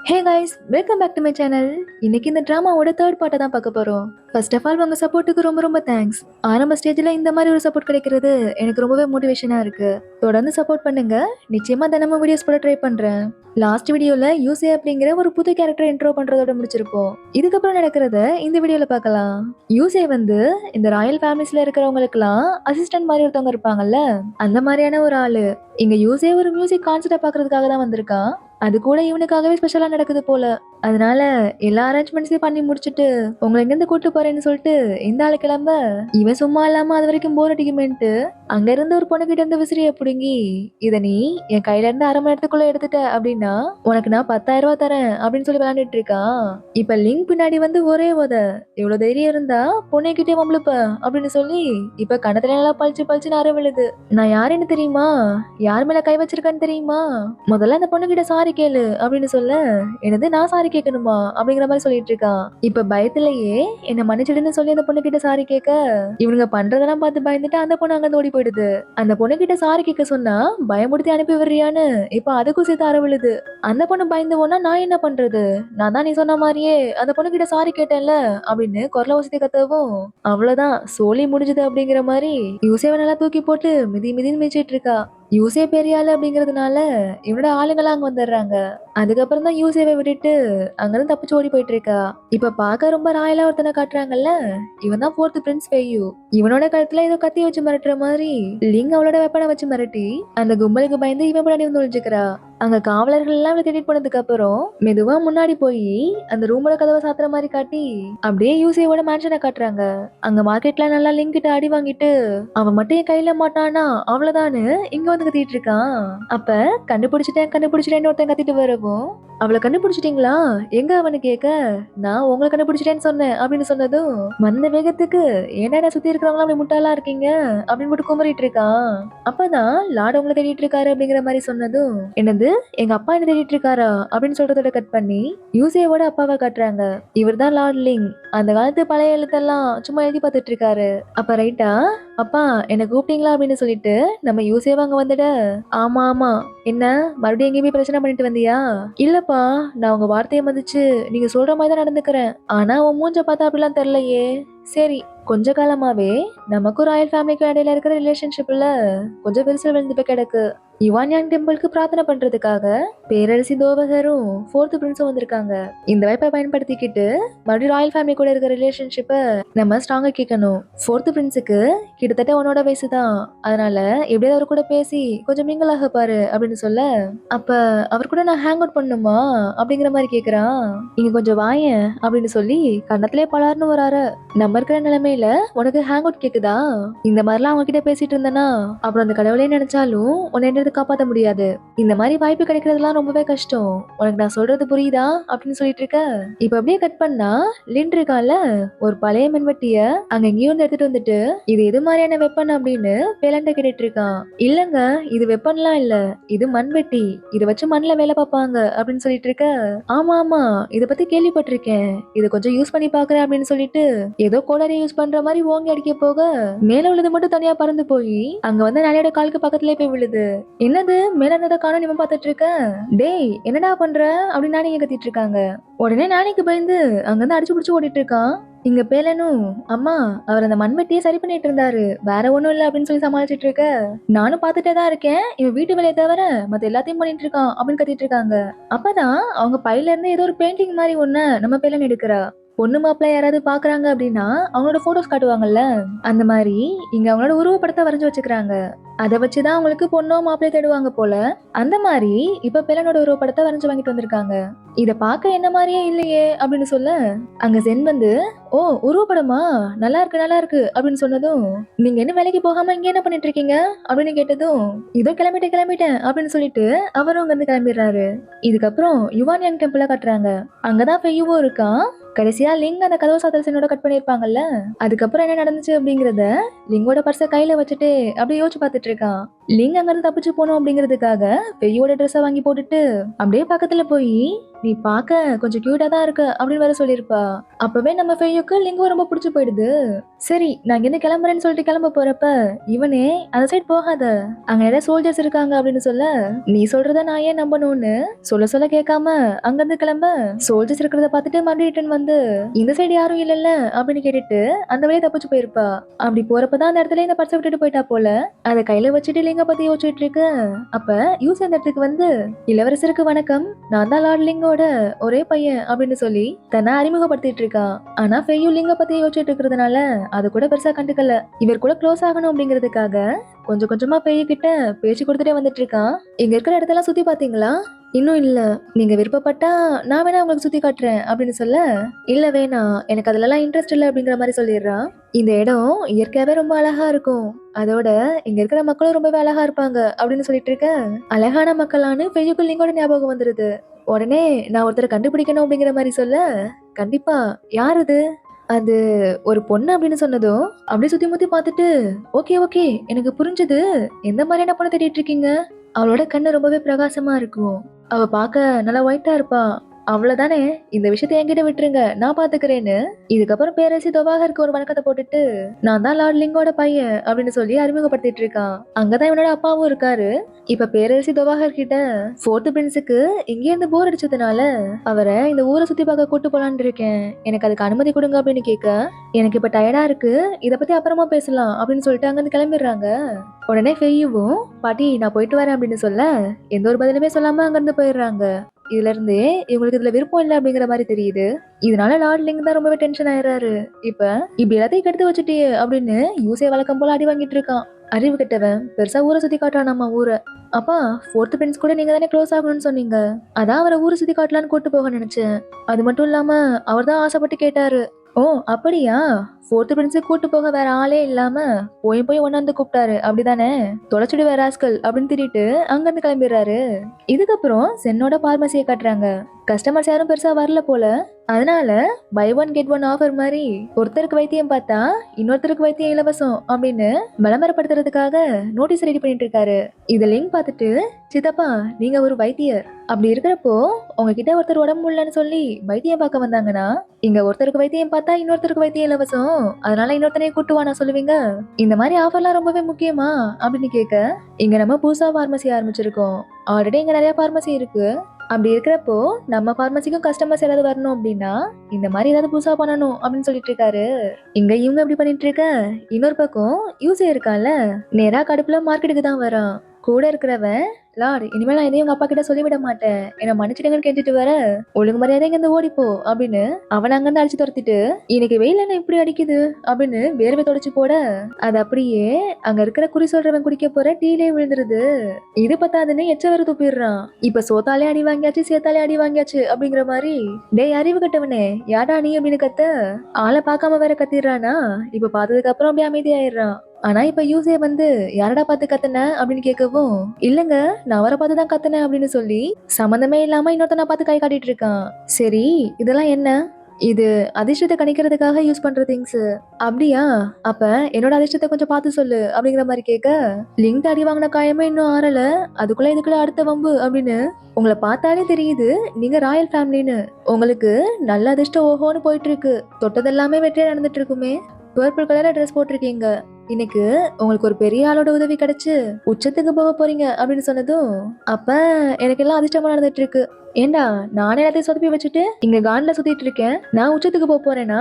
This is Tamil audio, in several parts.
Hey guys, welcome back to my channel. இன்னைக்கு இந்த டிராமாவோட தேர்ட் பார்ட்டை தான் பார்க்க போறோம். ஃபர்ஸ்ட் ஆஃப் ஆல் உங்க சப்போர்ட்டுக்கு ரொம்ப ரொம்ப தேங்க்ஸ். ஆரம்ப ஸ்டேஜ்ல இந்த மாதிரி ஒரு சப்போர்ட் கிடைக்கிறது எனக்கு ரொம்பவே மோட்டிவேஷனா இருக்கு. தொடர்ந்து சப்போர்ட் பண்ணுங்க. நிச்சயமா தினமும் வீடியோஸ் போட ட்ரை பண்றேன். லாஸ்ட் வீடியோல யூசே அப்படிங்கிற ஒரு புது கேரக்டர் இன்ட்ரோ பண்றதோட முடிச்சிருப்போம். இதுக்கப்புறம் நடக்கிறத இந்த வீடியோல பார்க்கலாம். யூசே வந்து இந்த ராயல் ஃபேமிலிஸ்ல இருக்கிறவங்களுக்குலாம் அசிஸ்டன்ட் மாதிரி ஒருத்தவங்க இருப்பாங்கல்ல, அந்த மாதிரியான ஒரு ஆளு. இங்க யூசே ஒரு மியூசிக் கான்சர்ட்டை பார்க்கறதுக்காக தான் வந்திருக்கான். அது கூட இவனுக்காகவே ஸ்பெஷலா நடக்குது போல. அதனால எல்லா அரேஞ்ச்மெண்ட்ஸையும் பண்ணி முடிச்சுட்டு உங்களை எங்கிருந்து கூட்டு போறேன்னு சொல்லிட்டு இந்த ஆளு கிளம்ப, இவன் சும்மா இல்லாம அது வரைக்கும் போர் அடிக்குமேன்ட்டு அங்க இருந்து ஒரு பொண்ணு கிட்ட இருந்து விசிறிய புடுங்கி, இத நீ என் கையில இருந்து அரை மணி நேரத்துக்குள்ள எடுத்துட்ட அப்படின்னா உனக்கு நான் 10,000 ரூபாய் தரேன் அப்படின்னு சொல்லி விளையாண்டுட்டு இருக்கான். இப்ப லிங்க் பின்னாடி வந்து ஒரே உத, இவ்வளவு தைரியம் இருந்தா பொண்ணை கிட்டே மம்பளுப்ப அப்படின்னு சொல்லி இப்ப கணத்துல நல்லா பழிச்சு பழிச்சுன்னு அற விழுது. நான் யாருன்னு தெரியுமா, யார் மேல கை வச்சிருக்கேன்னு தெரியுமா, முதல்ல அந்த பொண்ணு கிட்ட சாரி கேளு அப்படின்னு சொல்ல, என்னது நான் சாரி கேட்கணுமா அப்படிங்கிற மாதிரி சொல்லிட்டு இருக்கான். இப்ப பயத்திலேயே என்ன மன்னிச்சிடுன்னு சொல்லி அந்த பொண்ணு கிட்ட சாரி கேட்க, இவனுங்க பண்றதெல்லாம் பார்த்து பயந்துட்டு அந்த பொண்ணு அங்க ஓடி போயிடுது. அந்த பொண்ணு கிட்ட சாரி கேட்க சொன்னா பயமுடுத்தி அனுப்பி விடுறியான்னு இப்ப அதுக்கும் சேர்த்து அற விழுது. அந்த பொண்ணு பயந்து போனா நான் என்ன பண்றது, நான் தான் நீ சொன்ன மாதிரியே அந்த பொண்ணு கிட்ட சாரி கேட்டேன்ல அப்படின்னு குரல வசதி கத்தவும், அவ்வளவுதான் சோலி முடிஞ்சது அப்படிங்கிற மாதிரி யூசேவை நல்லா தூக்கி போட்டு மிதி மிதின்னு மிதிச்சிட்டு இருக்கா. யூசே பெரிய ஆளு அப்படிங்கறதுனால இவனோட ஆளுங்கெல்லாம் அங்க வந்துடுறாங்க. அதுக்கப்புறம் தான் யூசேவை விட்டுட்டு அங்கிருந்து தப்பிச்சு ஓடி போயிட்டு இருக்கா. இப்ப பாக்க ரொம்ப ராயலா ஒருத்தனை காட்டுறாங்கல்ல, இவன் தான் ஃபோர்த் பிரின்ஸ் ஃபெய்யூ. இவனோட கழுத்துல ஏதோ கத்தி வச்சு மிரட்டுற மாதிரி லிங் அவளோட வெப்பனை வச்சு மிரட்டி அந்த கும்பலுக்கு பயந்து இவன் பின்னாடி வந்து ஒளிஞ்சுக்கிறா. அங்க காவலர்கள் எல்லாம் இவளை தேடிட்டு போனதுக்கு அப்புறம் மெதுவா முன்னாடி போய் அந்த ரூமோட கதவை சாத்துற மாதிரி காட்டி அப்படியே யூசேவோட மேன்ஷனை காட்டுறாங்க. அங்க மார்க்கெட்ல நல்லா லிங்க் கிட்ட அடி வாங்கிட்டு அவன் மட்டும் என் கையில மாட்டானா அவ்வளவுதானு இங்க வந்து கத்திட்டு இருக்கான். அப்ப கண்டுபிடிச்சிட்டேன் கண்டுபிடிச்சிட்டேன்னு ஒருத்தன் கத்திட்டு வரவும், அவளை கண்டுபிடிச்சிட்டீங்களா எங்க அவனு கேட்க, நான் உங்களை கண்டுபிடிச்சிட்டேன்னு சொன்னேன் அப்படின்னு சொன்னதும் வந்த வேகத்துக்கு ஏன்னா சுத்தி இருக்கிறவங்க அப்படி முட்டாளா இருக்கீங்க அப்படின்னு போட்டு குமரிட்டு இருக்கான். அப்பதான் லார்ட் உங்களை தேடிட்டு இருக்காரு அப்படிங்கிற மாதிரி சொன்னதும், என்னது எங்க அப்பா என்ன தேடிட்டு இருக்காரா அப்படின்னு சொல்றதோட கட் பண்ணி யூசேவோட அப்பாவை காட்டுறாங்க. இவர் தான் லார்ட் லிங். அந்த காலத்து பழைய எழுத்தெல்லாம் சும்மா எழுதி பார்த்துட்டு இருக்காரு. அப்ப ரைட்டா, அப்பா என்ன கூப்பிட்டீங்களா அப்படின்னு சொல்லிட்டு நம்ம யூசேவா அங்க வந்துட, ஆமா ஆமா, என்ன மறுபடியும் எங்கேயுமே பிரச்சனை பண்ணிட்டு வந்தியா, இல்லப்பா நான் உங்க வார்த்தையை மதிச்சு நீங்க சொல்ற மாதிரி தான் நடந்துக்கிறேன், ஆனா உன் மூஞ்ச பார்த்தா அப்படிலாம் தெரியலையே. சரி, கொஞ்ச காலமாவே நமக்கும் ராயல் ஃபேமிலிக்கும் இடையில இருக்கிற ரிலேஷன்ஷிப்ல கொஞ்சம் விரிசல் விழுந்து போய் கிடக்கு. யுவான்யாங் டெம்பிளுக்கு பிரார்த்தனை பண்றதுக்காக பேரரசி தோவகரும் ஃபோர்த் பிரின்ஸும் வந்திருக்காங்க. இந்த வாய்ப்பை பயன்படுத்திக்கிட்டு மறுபடியும் ராயல் ஃபேமிலி கூட இருக்கிற ரிலேஷன்ஷிப்பை நம்ம ஸ்ட்ராங்கா கேட்கணும். ஃபோர்த் பிரின்ஸுக்கு கிட்டத்தட்ட உன்னோட வயசு தான், அதனால எப்படியாவது அவர் கூட பேசி கொஞ்சம் மிங்கிள் ஆக பாரு அப்படின்னு சொல்ல, அப்ப அவர் கூட நான் ஹேங் அவுட் பண்ணுமா அப்படிங்கிற மாதிரி கேக்குறான். இங்க கொஞ்சம் வாயேன் அப்படின்னு சொல்லி கண்ணத்திலே பலார்னு வராரு. நம்ம இருக்கிற நிலைமையில உனக்கு ஹேங் அவுட் கேக்குதா, இந்த மாதிரிலாம் அவங்க கிட்ட பேசிட்டு இருந்தனா அப்புறம் அந்த கடவுளே நினைச்சாலும் உன்னை என்னது காப்பாத்த முடியாது. இந்த மாதிரி வாய்ப்பு கிடைக்கிறதுலாம் ரொம்பவே கஷ்டம். உனக்கு நான் சொல்றது புரியுதா அப்படின்னு சொல்லிட்டு இருக்க. இப்ப அப்படியே கட் பண்ணா லின் இருக்கான்ல, ஒரு பழைய மின்வெட்டிய அங்க எங்கேயும் வந்து எடுத்துட்டு வந்துட்டு, இது எது மாதிரியான வெப்பன் அப்படின்னு பேலண்ட கேட்டுட்டு இருக்கான். இல்லங்க, இது வெப்பன்லாம் இல்ல, இது மண்வெட்டி, இதை வச்சு மண்ணுல வேலை பார்ப்பாங்க அப்படின்னு சொல்லிட்டு இருக்க. ஆமா ஆமா, இத பத்தி கேள்விப்பட்டிருக்கேன், இதை கொஞ்சம் யூஸ் பண்ணி பாக்குறேன் அப்படின்னு சொல்லிட்டு ஏதோ கோடாரி யூஸ் பண்ற மாதிரி ஓங்கி அடிக்க போக மேல உள்ளது மட்டும் தனியா பறந்து போய் அங்க வந்து நானியோட காலுக்கு பக்கத்துலயே போய் விழுது. என்னது மேல இருந்ததை காணோம் இவன் பார்த்துட்டு இருக்க. டேய் என்னடா பண்ற அப்படின்னு நானி கத்திட்டு இருக்காங்க. உடனே நானிக்கு பயந்து அங்கிருந்து அடிச்சு பிடிச்சு ஓடிட்டு இருக்கான். இங்க பேலனும், அம்மா அவர் அந்த மண்வெட்டியை சரி பண்ணிட்டு இருந்தாரு, வேற ஒண்ணும் இல்ல அப்படின்னு சொல்லி சமாளிச்சிட்டு இருக்க. நானும் பார்த்துட்டே தான் இருக்கேன், இவன் வீட்டு வேலையை தவிர மத்த எல்லாத்தையும் பண்ணிட்டு இருக்கான் அப்படின்னு கத்திட்டு இருக்காங்க. அப்பதான் அவங்க பையில இருந்து ஏதோ ஒரு பெயிண்டிங் மாதிரி ஒண்ணு நம்ம பேலன் எடுக்கிறா. பொண்ணு மாப்பிள்ள யாராவது பாக்குறாங்க அப்படின்னா அவங்களோட போட்டோஸ் காட்டுவாங்கல்ல, அந்த மாதிரி இங்க அவங்களோட உருவப்படத்தை வரைஞ்சு வச்சுக்கிறாங்க. அதை வச்சுதான் அவங்களுக்கு பொண்ணோ மாப்பிள்ளை தேடுவாங்க போல. அந்த மாதிரி இப்ப பிள்ளனோட உருவப்படத்தை வரைஞ்சு வாங்கிட்டு வந்திருக்காங்க. இத பார்க்க என்ன மாதிரியே இல்லையே அப்படின்னு சொல்ல, அங்க சென் வந்து, ஓ உருவப்படமா, நல்லா இருக்கு நல்லா இருக்கு அப்படின்னு சொன்னதும், நீங்க என்ன வேலைக்கு போகாம இங்க என்ன பண்ணிட்டு இருக்கீங்க அப்படின்னு கேட்டதும், இதோ கிளம்பிட்டேன் கிளம்பிட்டேன் அப்படின்னு சொல்லிட்டு அவரும் அங்க இருந்து கிளம்பிடுறாரு. இதுக்கப்புறம் யுவான் யங் டெம்பிள கட்டுறாங்க. அங்கதான் ஃபெய்யுவும் இருக்கான். கடைசியா லிங் அந்த கதவு சாத்தல் சீனோட கட் பண்ணிருப்பாங்கல்ல, அதுக்கப்புறம் என்ன நடந்துச்சு அப்படிங்கறத லிங்கோட பர்ஸ கையில வச்சுட்டு அப்படியே யோசிச்சு பார்த்துட்டு இருக்கான். லிங் அங்கிருந்து தப்பிச்சு போனோம் அப்படிங்கிறதுக்காக பெய்யோட ட்ரெஸ்ஸை வாங்கி போட்டுட்டு அப்படியே பக்கத்துல போய் நீ பார்க்க கொஞ்சம் கியூட்டா தான் இருக்க அப்படின்னு வேற சொல்லியிருப்பா. அப்பவே நம்ம ஃபெய்யுக்கு லிங்கும் ரொம்ப பிடிச்சு போயிடுது. சரி நான் இங்கிருந்து கிளம்புறேன்னு சொல்லிட்டு கிளம்ப போறப்ப இவனே அந்த சைடு போகாத, அங்க நிறைய சோல்ஜர்ஸ் இருக்காங்க அப்படின்னு சொல்ல, நீ சொல்றத நான் ஏன் நம்பணும்னு சொல்ல சொல்ல கேட்காம அங்கிருந்து கிளம்ப சோல்ஜர்ஸ் இருக்கிறத பார்த்துட்டு மறுபடியும் ரிட்டர்ன் வந்து இந்த சைடு யாரும் இல்லைல்ல அப்படின்னு கேட்டுட்டு அந்த வழியை தப்பிச்சு போயிருப்பா. அப்படி போறப்பதான் அந்த இடத்துல இந்த பர்ஸை விட்டுட்டு போயிட்டா போல. அதை கையில வச்சுட்டு லிங்க பத்தி யோசிச்சுட்டு இருக்கு. அப்ப யூஸ் அந்த இடத்துக்கு வந்து, இளவரசருக்கு வணக்கம், நான் தான் லார்ட் லிங்கோட ஒரே பையன் அப்படின்னு சொல்லி தன்னை அறிமுகப்படுத்திட்டு இருக்கா. ஆனா ஃபெய்யூ லிங்க பத்தி யோசிச்சுட்டு இருக்கிறதுனால அது கூட பெருசா கண்டுக்கல. இவர் கூட க்ளோஸ் ஆகணும் அப்படிங்கிறதுக்காக கொஞ்சம் கொஞ்சமா ஃபெய்யூ கிட்ட பேச்சு கொடுத்துட்டே வந்துட்டு இருக்கான். இங்க இருக்கிற இடத்தெல்லாம் சுத்தி பாத்தீங்களா? இன்னும் இல்ல, நீங்க விருப்பப்பட்டா நான் வேணா உங்களுக்கு சுத்தி காட்டுறேன் அப்படின்னு சொல்ல, இல்ல வேணாம், எனக்கு அதுலலாம் இன்ட்ரெஸ்ட் இல்லை அப்படிங்கிற மாதிரி சொல்லிடுறான். இந்த இடம் இயற்கையாவே ரொம்ப அழகா இருக்கும், அதோட இங்க இருக்கிற மக்களும் ரொம்பவே அழகா இருப்பாங்க அப்படின்னு சொல்லிட்டு இருக்க, அழகான மக்களானு ஃபெய்யூக்கு லிங்கோட ஞாபகம் வந்துருது. உடனே நான் ஒருத்தரை கண்டுபிடிக்கணும் அப்படிங்கிற மாதிரி சொல்ல, கண்டிப்பா, யார் அது? அது ஒரு பொண்ணு அப்படின்னு சொன்னதும் அப்படியே சுத்தி முத்தி பார்த்துட்டு, ஓகே ஓகே எனக்கு புரிஞ்சது, எந்த மாதிரியான பொண்ணை தேடிட்டு இருக்கீங்க? அவளோட கண்ணு ரொம்பவே பிரகாசமா இருக்கும், அவ பார்க்க நல்லா ஒயிட்டா இருப்பா, அவ்வளவுதானே, இந்த விஷயத்தை என்கிட்ட விட்டுருங்க, நான் பாத்துக்கிறேன்னு இதுக்கப்புறம் பேரரசி தொவாகருக்கு ஒரு வணக்கத்தை போட்டுட்டு, நான் தான் லார்ட் லிங்கோட பையன் அப்படின்னு சொல்லி அறிமுகப்படுத்திட்டு இருக்கான். அங்கதான் இவனோட அப்பாவும் இருக்காரு. இப்ப பேரரசி தொவாகர் கிட்ட ஃபோர்த் பிரின்ஸுக்கு இங்கே இருந்து போர் அடிச்சதுனால அவரை இந்த ஊரை சுத்தி பார்க்க கூட்டு போலான்னு இருக்கேன், எனக்கு அதுக்கு அனுமதி கொடுங்க அப்படின்னு கேட்க, எனக்கு இப்ப டயர்டா இருக்கு, இத பத்தி அப்புறமா பேசலாம் அப்படின்னு சொல்லிட்டு அங்கிருந்து கிளம்பிடுறாங்க. உடனே ஃபெய்யுவும் பாட்டி நான் போயிட்டு வரேன் அப்படின்னு சொல்ல, எந்த ஒரு பதிலுமே சொல்லாம அங்கிருந்து போயிடுறாங்க. இதுல இருந்தே இவங்களுக்கு இதுல விருப்பம் இல்லை அப்படிங்கிற மாதிரி தெரியுது. இதனால லார்ட் லிங் தான் ரொம்பவே டென்ஷன் ஆயிடுறாரு. இப்ப இப்படி எல்லாத்தையும் கெடுத்து வச்சுட்டியே அப்படின்னு யூசே வழக்கம் போல அடி வாங்கிட்டு இருக்கான். அறிவு கெட்டவன் பெருசா ஊரை சுத்தி காட்டுறான் நம்ம ஊரை. அப்பா, ஃபோர்த் பிரின்ஸ் கூட நீங்க தானே க்ளோஸ் ஆகணும்னு சொன்னீங்க, அதான் அவரை ஊரை சுத்தி காட்டலான்னு கூட்டு போக நினைச்சேன். அது மட்டும் இல்லாம அவர் தான் ஆசைப்பட்டு கேட்டாரு. ஓ அப்படியா, ஃபோர்த் பிரின்ஸை கூட்டு போக வேற ஆளே இல்லாம போய் போய் ஒன்னாந்து கூப்பிட்டாரு அப்படிதானே, தொலைச்சிடு வேற ஆஸ்கல் அப்படின்னு திட்டிட்டு அங்கிருந்து கிளம்பிடுறாரு. இதுக்கப்புறம் சென்னோட பார்மசியை காட்டுறாங்க. கஸ்டமர்ஸ் யாரும் பெருசா வரல போல, அதனால buy one get one offer மாதிரி ஒருத்தருக்கு வைத்தியம் பார்த்தா இன்னொருத்தருக்கு வைத்தியம் இலவசம் அப்படின்னு விளம்பரப்படுத்துறதுக்காக நோட்டீஸ் ரெடி பண்ணிட்டு இருக்காரு. இத லிங்க் பார்த்துட்டு, சித்தப்பா நீங்க ஒரு வைத்தியர், அப்படி இருக்கிறப்போ உங்ககிட்ட ஒருத்தர் உடம்பு முடியலன்னு சொல்லி வைத்தியம் பார்க்க வந்தாங்கன்னா, இங்க ஒருத்தருக்கு வைத்தியம் பார்த்தா இன்னொருத்தருக்கு வைத்தியம் இலவசம், அதனால இன்னொருத்தனையே கூட்டுவா நான் சொல்லுவீங்க, இந்த மாதிரி ஆஃபர்லாம் ரொம்பவே முக்கியமா அப்படின்னு கேட்க, இங்க நம்ம புதுசா பார்மசி ஆரம்பிச்சிருக்கோம், ஆல்ரெடி இங்க நிறைய பார்மசி இருக்கு, அப்படி இருக்கிறப்போ நம்ம பார்மசிக்கும் கஸ்டமர்ஸ் ஏதாவது வரணும் அப்படின்னா இந்த மாதிரி ஏதாவது புதுசா பண்ணணும் அப்படின்னு சொல்லிட்டு இருக்காரு. இங்க இவங்க எப்படி பண்ணிட்டு இருக்க, இன்னொரு பக்கம் யூசே இருக்கான்ல, நேரா கடுப்புல மார்க்கெட்டுக்கு தான் வரான். கூட இருக்கிறவன், லார்ட் இனிமேல் நான் எதையும் உங்க அப்பா கிட்ட சொல்லிவிட மாட்டேன், என்ன மன்னிச்சிடுங்கன்னு கேட்டுட்டு வர, ஒழுங்கு மரியாதை இங்க இருந்து ஓடிப்போ அப்படின்னு அவன் அங்கிருந்து அடிச்சு துரத்திட்டு, இன்னைக்கு வெயில் என்ன இப்படி அடிக்குது அப்படின்னு வேர்வை தொடச்சு போட, அது அப்படியே அங்க இருக்கிற குறி சொல்றவன் குடிக்க போற டீலே விழுந்துருது. இது பத்தாதுன்னு எச்ச வேற துப்பிடுறான். இப்ப சோத்தாலே அடி வாங்கியாச்சு, சேத்தாலே அடி வாங்கியாச்சு அப்படிங்கிற மாதிரி, டேய் அறிவு கட்டவனே யாடா நீ அப்படின்னு கத்த, ஆளை பார்க்காம வேற கத்திடுறானா. இப்ப பார்த்ததுக்கு அப்புறம் அப்படியே அமைதியாயிடுறான். ஆனா இப்ப யூசே வந்து, யாரடா பார்த்து கத்துன அப்படின்னு கேட்கவும், இல்லங்க நான் அவரை பார்த்து தான் கத்துனேன் அப்படின்னு சொல்லி சம்மந்தமே இல்லாம இன்னொருத்தனை பார்த்து கை காட்டிட்டு இருக்கான். சரி இதெல்லாம் என்ன, இது அதிர்ஷ்டத்தை கணிக்கிறதுக்காக யூஸ் பண்ற திங்ஸ் அப்படியா, அப்ப என்னோட அதிர்ஷ்டத்தை கொஞ்சம் பார்த்து சொல்லு அப்படிங்கிற மாதிரி கேட்க, லிங்க் அடி வாங்கின காயமே இன்னும் ஆறல, அதுக்குள்ள இதுக்குள்ள அடுத்த வம்பு அப்படின்னு, உங்களை பார்த்தாலே தெரியுது நீங்க ராயல் ஃபேமிலின்னு, உங்களுக்கு நல்ல அதிர்ஷ்டம் ஓஹோன்னு போயிட்டு இருக்கு, தொட்டது எல்லாமே வெற்றியா நடந்துட்டு இருக்குமே, பர்பிள் கலர்ல ட்ரெஸ் போட்டிருக்கீங்க, இன்னைக்கு உங்களுக்கு ஒரு பெரிய ஆளோட உதவி கிடைச்சு உச்சத்துக்கு போக போறீங்க அப்படின்னு சொன்னதும், அப்ப எனக்கு எல்லாம் அதிர்ஷ்டமா நடந்துட்டு இருக்கு, ஏண்டா நானே எல்லாத்தையும் சொதப்பி வச்சுட்டு இங்க கான்ல சுத்திட்டு இருக்கேன், நான் உச்சத்துக்கு போறேனா,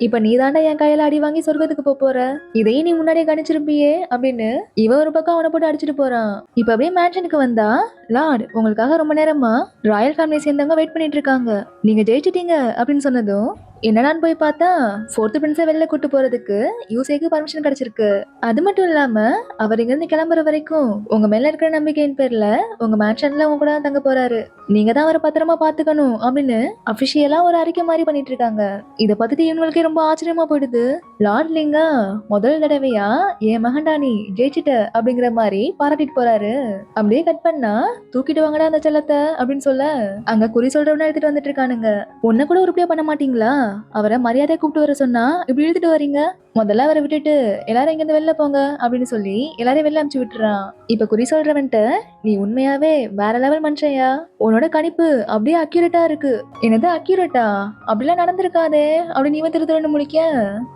இப்ப நீ தாண்டா என் கையில அடி வாங்கி சொர்க்கத்துக்கு போற, இதையும் நீ முன்னாடியே கணிச்சிருப்பியே அப்படின்னு இவன் ஒரு பக்கம் அவனை போட்டு அடிச்சுட்டு போறான். இப்ப அப்படியே மேன்ஷனுக்கு வந்தா, லார்ட் உங்களுக்காக ரொம்ப நேரமா ராயல் ஃபேமிலி சேர்ந்தவங்க வெயிட் பண்ணிட்டு இருக்காங்க, நீங்க ஜெயிச்சிட்டீங்க அப்படின்னு சொன்னதும், என்னடான்னு போய் பார்த்தா ஃபோர்த் பிரின்ஸை வெளில கூட்டு போறதுக்கு யூசேக்கு பர்மிஷன் கிடைச்சிருக்கு. அது மட்டும் இல்லாம அவர் இங்க இருந்து கிளம்புற வரைக்கும் உங்க மேல இருக்கிற நம்பிக்கையின் பேர்ல உங்க மேன்ஷன்ல உங்க கூட தங்க போறாரு, நீங்க தான் அவரை பத்திரமா பாத்துக்கணும் அப்படின்னு அபிஷியலா ஒரு அறிக்கை மாதிரி பண்ணிட்டு இருக்காங்க. இத பார்த்துட்டு இவங்களுக்கே ரொம்ப ஆச்சரியமா போயிடுது. லார்ட் லிங்கா முதல் தடவையா என் மகன்டா நீ ஜெயிச்சிட்ட அப்படிங்கிற மாதிரி பாராட்டிட்டு போறாரு. அப்படியே கட் பண்ணா, தூக்கிட்டு வாங்கடா அந்த செல்லத்தை அப்படின்னு சொல்ல, அங்க குறி சொல்றவன எடுத்துட்டு வந்துட்டு இருக்கானுங்க. ஒன்ன கூட உருப்படியா பண்ண மாட்டீங்களா, அவரை மரியாதையா கூப்பிட்டு வர சொன்னா இப்படி இழுத்துட்டு வரீங்க, முதல்ல அவரை விட்டுட்டு எல்லாரும் இங்க இருந்து வெளில போங்க அப்படின்னு சொல்லி எல்லாரையும் வெளில அனுப்பிச்சு விட்டுறான். இப்ப குறி சொல்றவன்ட்ட நீ உண்மையாவே வேற லெவல் மனுஷன்யா, உன்னோட கணிப்பு அப்படியே அக்யூரேட்டா இருக்கு. என்னது அக்யூரேட்டா? அப்படிலாம் நடந்திருக்காதே அப்படின்னு இவன் திருத்துறன்னு முடிக்க,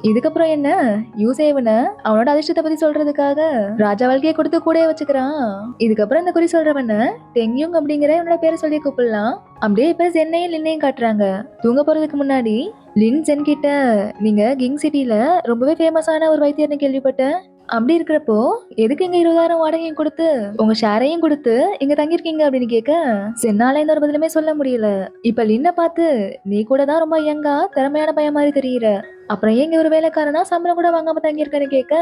இதுக்கப்புறம் என்ன, யூசேவனை அவனோட அதிர்ஷ்டத்தை பத்தி சொல்றதுக்காக ராஜா வாழ்க்கையை கொடுத்து கூடயே வச்சுக்கிறான். இதுக்கப்புறம் இந்த குறி சொல்றவன டெங்யூங் அப்படிங்கிற இவனோட பேரை சொல்லி கூப்பிடலாம். அப்படியே இப்ப சென்னையும் லின்னையும் காட்டுறாங்க. தூங்க போறதுக்கு முன்னாடி லின் சென் கிட்ட நீங்க கிங் சிட்டில ரொம்பவே ஃபேமஸான ஒரு வைத்தியர்னு கேள்விப்பட்டேன். அப்படி இருக்கிறப்போ எதுக்கு இங்க 20,000 வாடகையும் கொடுத்து உங்க ஷேரையும் கொடுத்து இங்க தங்கியிருக்கீங்க அப்படின்னு கேட்க, சென்னால எந்த ஒரு பதிலுமே சொல்ல முடியல. இப்ப லின்ன பார்த்து நீ கூட தான் ரொம்ப யங்கா திறமையான பையன் மாதிரி தெரியுற, அப்புறம் ஏங்க ஒரு வேலைக்காரனா சம்பளம் கூட வாங்காம தங்கியிருக்கேன்னு கேட்க,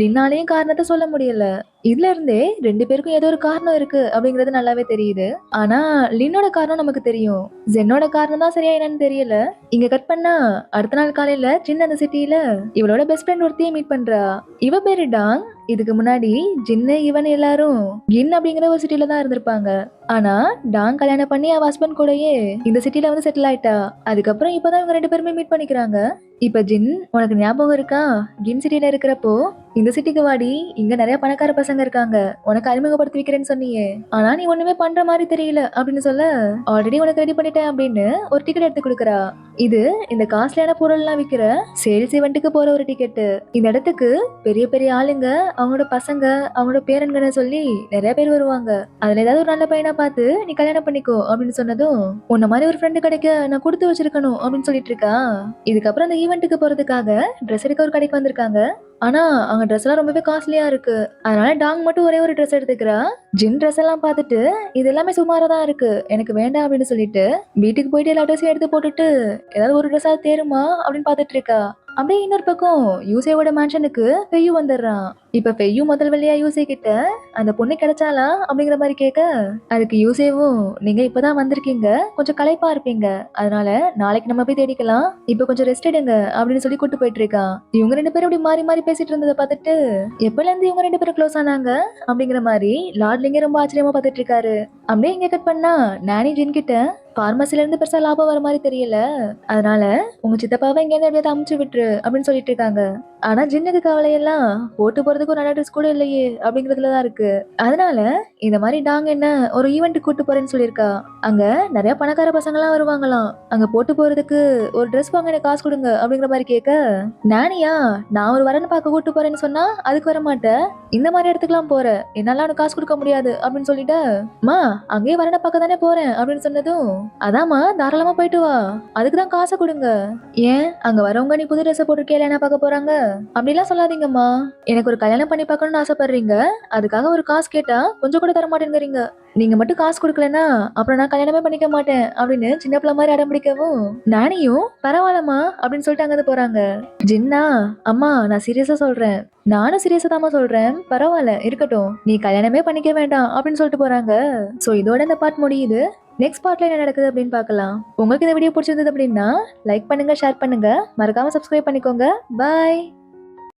லின்னாலையும் காரணத்தை சொல்ல முடியல. இதுல இருந்தே 2 பேருக்கும் ஏதோ ஒரு காரணம் இருக்கு அப்படிங்கறது நல்லாவே தெரியுது. ஆனா லின்னோட காரணம் நமக்கு தெரியும், ஜென்னோட காரணம் தான் சரியா என்னன்னு தெரியல. இங்க கட் பண்ணா அடுத்த நாள் காலையில சின்ன அந்த சிட்டில இவளோட பெஸ்ட் ஃப்ரெண்ட் ஒருத்தையும் மீட் பண்றா. இவ பேரு டாங். இதுக்கு முன்னாடி ஜின்னு இவன் எல்லாரும் கின் அப்படிங்கிற ஒரு சிட்டில தான் இருந்திருப்பாங்க. ஆனா டாங் கல்யாணம் பண்ணி அவ ஹஸ்பண்ட் கூடயே இந்த சிட்டில வந்து செட்டில் ஆயிட்டா. அதுக்கப்புறம் இப்பதான் இவங்க 2 பேருமே மீட் பண்ணிக்கிறாங்க. இப்ப ஜின், உனக்கு ஞாபகம் இருக்கா, கின் சிட்டில இருக்கிறப்போ இந்த சிட்டிக்கு வாடி, இங்க நிறைய பணக்கார பசங்க இருக்காங்க, உனக்கு அறிமுகப்படுத்தி வைக்கிறேன்னு சொன்னியே, ஆனா நீ ஒண்ணுமே பண்ற மாதிரி தெரியல அப்படின்னு சொல்ல, ஆல்ரெடி உனக்கு ரெடி பண்ணிட்டேன் அப்படின்னு ஒரு டிக்கெட் எடுத்து கொடுக்குறா. இது இந்த காஸ்ட்லியான பொருள் எல்லாம் விக்கிற சேல்ஸ் ஈவெண்ட்டுக்கு போற ஒரு டிக்கெட். இந்த இடத்துக்கு பெரிய பெரிய ஆளுங்க, அவங்களோட பசங்க, அவங்களோட பேரன்கன்னு சொல்லி நிறைய பேர் வருவாங்க. அதுல ஏதாவது ஒரு நல்ல பையனா பார்த்து நீ கல்யாணம் பண்ணிக்கோ அப்படின்னு சொன்னதும், உன்ன மாதிரி ஒரு ஃப்ரெண்டு கிடைக்க நான் கொடுத்து வச்சிருக்கணும் அப்படின்னு சொல்லிட்டு இருக்கா. இதுக்கப்புறம் அந்த ஈவெண்ட்டுக்கு போறதுக்காக ட்ரெஸ் எடுக்க ஒரு கடைக்கு வந்திருக்காங்க. ஆனா அங்க ட்ரெஸ் எல்லாம் ரொம்பவே காஸ்ட்லியா இருக்கு. அதனால டாங் மட்டும் ஒரே ஒரு ட்ரெஸ் எடுத்துக்கிறா. ஜின் ட்ரெஸ் எல்லாம் பார்த்துட்டு இது எல்லாமே சுமாரா தான் இருக்கு, எனக்கு வேண்டாம் அப்படின்னு சொல்லிட்டு வீட்டுக்கு போயிட்டு எல்லா ட்ரெஸ்ஸையும் எடுத்து போட்டுட்டு ஏதாவது ஒரு ட்ரெஸ்ஸா தேருமா அப்படின்னு பார்த்துட்டு இருக்கா. அப்படியே இன்னொரு பக்கம் யூசேவோட மேன்ஷனுக்கு ஃபெய்யூ வந்துடுறான். இப்ப ஃபெய்யூ முதல் வழியா யூசே கிட்ட அந்த பொண்ணு கிடைச்சாலா அப்படிங்கிற மாதிரி கேட்க, அதுக்கு யூசேவும் நீங்க இப்பதான் வந்திருக்கீங்க, கொஞ்சம் களைப்பா இருப்பீங்க, அதனால நாளைக்கு நம்ம போய் தேடிக்கலாம், இப்ப கொஞ்சம் ரெஸ்ட் எடுங்க அப்படின்னு சொல்லி கூட்டு போயிட்டு இருக்கான். இவங்க 2 பேரும் இப்படி மாறி மாறி பேசிட்டு இருந்ததை பார்த்துட்டு எப்பல இருந்து இவங்க 2 பேரும் க்ளோஸ் ஆனாங்க அப்படிங்கிற மாதிரி லார்ட் லிங்க ரொம்ப ஆச்சரியமா பார்த்துட்டு இருக்காரு. அப்படியே இங்க கட் பண்ணா நானி ஜின் கிட்ட பார்மசில இருந்து பெருசா லாபம் வர மாதிரி தெரியல, அதனால உங்க சித்தப்பாவை இங்க இருந்து எப்படியாவது அமுச்சு விட்டுரு அப்படின்னு சொல்லிட்டு இருக்காங்க. ஆனா ஜின்னுக்கு கவலையெல்லாம் போட்டு போறதுக்கு ஒரு நல்ல ட்ரெஸ் கூட இல்லையே அப்படிங்கறதுலதான் இருக்கு. அதனால இந்த மாதிரி டாங் என்ன ஒரு ஈவெண்ட்டுக்கு கூட்டு போறேன்னு சொல்லியிருக்கா. அங்க நிறைய பணக்கார பசங்க எல்லாம் வருவாங்களாம், அங்க போட்டு போறதுக்கு ஒரு ட்ரெஸ் வாங்க எனக்கு காசு கொடுங்க அப்படிங்கிற மாதிரி கேட்க, நானியா நான் ஒரு வரன்னு பார்க்க கூட்டு போறேன்னு சொன்னா அதுக்கு வர மாட்டேன், இந்த மாதிரி இடத்துக்குலாம் போற, என்னால உனக்கு காசு கொடுக்க முடியாது அப்படின்னு சொல்லிட்டு, மா அங்கேயே வரனை பார்க்க தானே போறேன் அப்படின்னு சொன்னதும், அதாம்மா தாராளமா போயிட்டு வா, அதுக்குதான் காசை கொடுங்க, ஏன் அங்க வரவங்க நீ புது ட்ரெஸ் போட்டிருக்கே என்ன பார்க்க போறாங்க அப்படிலாம் சொல்லாதீங்கம்மா, எனக்கு ஒரு கல்யாணம் பண்ணி பார்க்கணும்னு ஆசைப்படுறீங்க, அதுக்காக ஒரு காசு கேட்டா கொஞ்சம் கூட தர மாட்டேங்கிறீங்க, நீங்க மட்டும் காசு கொடுக்கலன்னா அப்புறம் நான் கல்யாணமே பண்ணிக்க மாட்டேன் அப்படின்னு சின்ன பிள்ளை மாதிரி அடம் பிடிக்கவும், நானியும் பரவாயில்லம்மா அப்படின்னு சொல்லிட்டு அங்க போறாங்க. ஜின்னா, அம்மா நான் சீரியஸா சொல்றேன், நானும் சீரியஸா தாமா சொல்றேன், பரவாயில்ல இருக்கட்டும், நீ கல்யாணமே பண்ணிக்க வேண்டாம் அப்படின்னு சொல்லிட்டு போறாங்க. சோ இதோட இந்த பார்ட் முடியுது. நெக்ஸ்ட் பார்ட்ல என்ன நடக்குது அப்படின்னு பார்க்கலாம். உங்களுக்கு இந்த வீடியோ பிடிச்சிருந்தது அப்படின்னா லைக் பண்ணுங்க, ஷேர் பண்ணுங்க, மறக்காம சப்ஸ்கிரைப் பண்ணிக்கோங்க. பாய்.